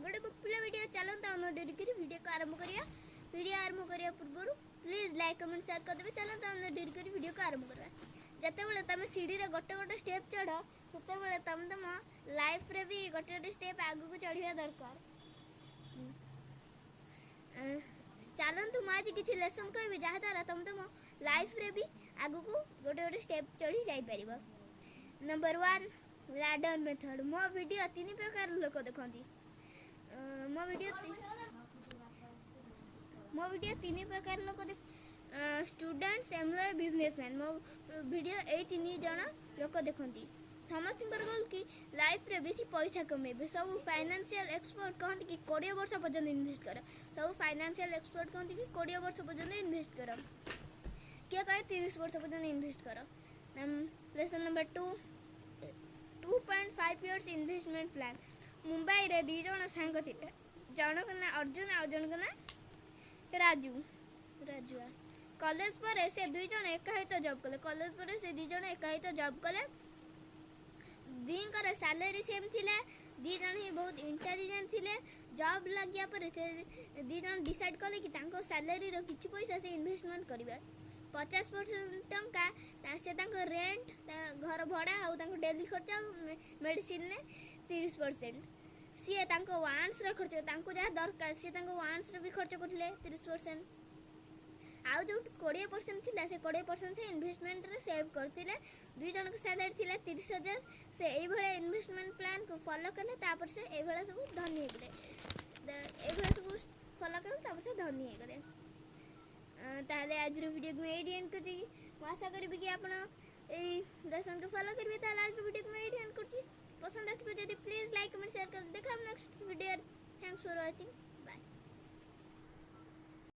गोटे बुकफुल वीडियो चलता अन डेरी कर वीडियो को आरंभ करिया। वीडियो आरंभ करिया पूर्व प्लीज लाइक कमेंट शेयर कर देबे। चलता अन डेरी कर वीडियो को आरंभ करवा। जते बेले तुम सीढ़ी रे गोटे गोटे स्टेप चढ़ सेते बेले तुम तुम लाइफ रे भी गोटे गोटे स्टेप आगु को चढ़िया दरकार। चलतु मुझे किसी लेसन कहबी जहाँ द्वारा तुम तुम लाइफ रे भी आगु को गोटे गोटे स्टेप चढ़ी जाई परिबो। Number 1 ladder method. मो वीडियो 3 प्रकार लोक देखती। मो वीडियो 3 प्रकार लोक देख स्टूडेंट्स एम्प्लॉय बिजनेसमैन। मो वीडियो ए 3 जन लोक देखती। समस्त गोल कि लाइफ रे बेसी पैसा कमेबे। सब फाइनेंशियल एक्सपर्ट कहते कि 20 वर्ष पर्यंत इन्वेस्ट कर। सब फाइनेंशियल एक्सपर्ट कहते कि 20 वर्ष पर्यंत इन्वेस्ट कर। किए कहे 30 वर्ष पर्यंत इन्वेस्ट कर। Lesson number 2 2.5 years investment plan. Mumbai रे 2 जन सांग थिले। जनक ना अर्जुन आ जनक ना राजुआ। कॉलेज पर से 2 जन एकाहित जॉब कले। कॉलेज पर से 2 जन एकाहित जॉब कले। दीकर सैलरी सेम थिले। 2 जन ही बहुत इंटेलिजेंट थिले। जॉब लगिया पर 2 जन डिसाइड कले कि तांको सैलरी रो किछि पैसा से इन्वेस्टमेंट करिवे। 50% टंका से तांको रेंट घर भड़ा आ तांको डेली खर्चा मेडिसिन ने 30%। सी तांको वांस रे खर्च तांको जहाँ दरकार सी तांको वांस रे भी खर्च करथिले 30%। आउ जो 20% थिला से 20% से इन्वेस्टमेंट रे सेव करथिले। 2 जन को सैलरी थिला 30,000। से एई भले इन्वेस्टमेंट प्लान को फॉलो कले तापर से एई भले सब धनी हेगले। एई भले सब फॉलो कले तापर से धनी हेगले। ताले आज रो वीडियो को एडी एंड करछि। आशा करबी कि आपण एई लेसन को फॉलो करबे। ताले आज रो वीडियो को एडी एंड करछि। पसंद आसी जदि प्लीज लाइक कमेंट शेयर कर। देखा next video. Thanks for watching.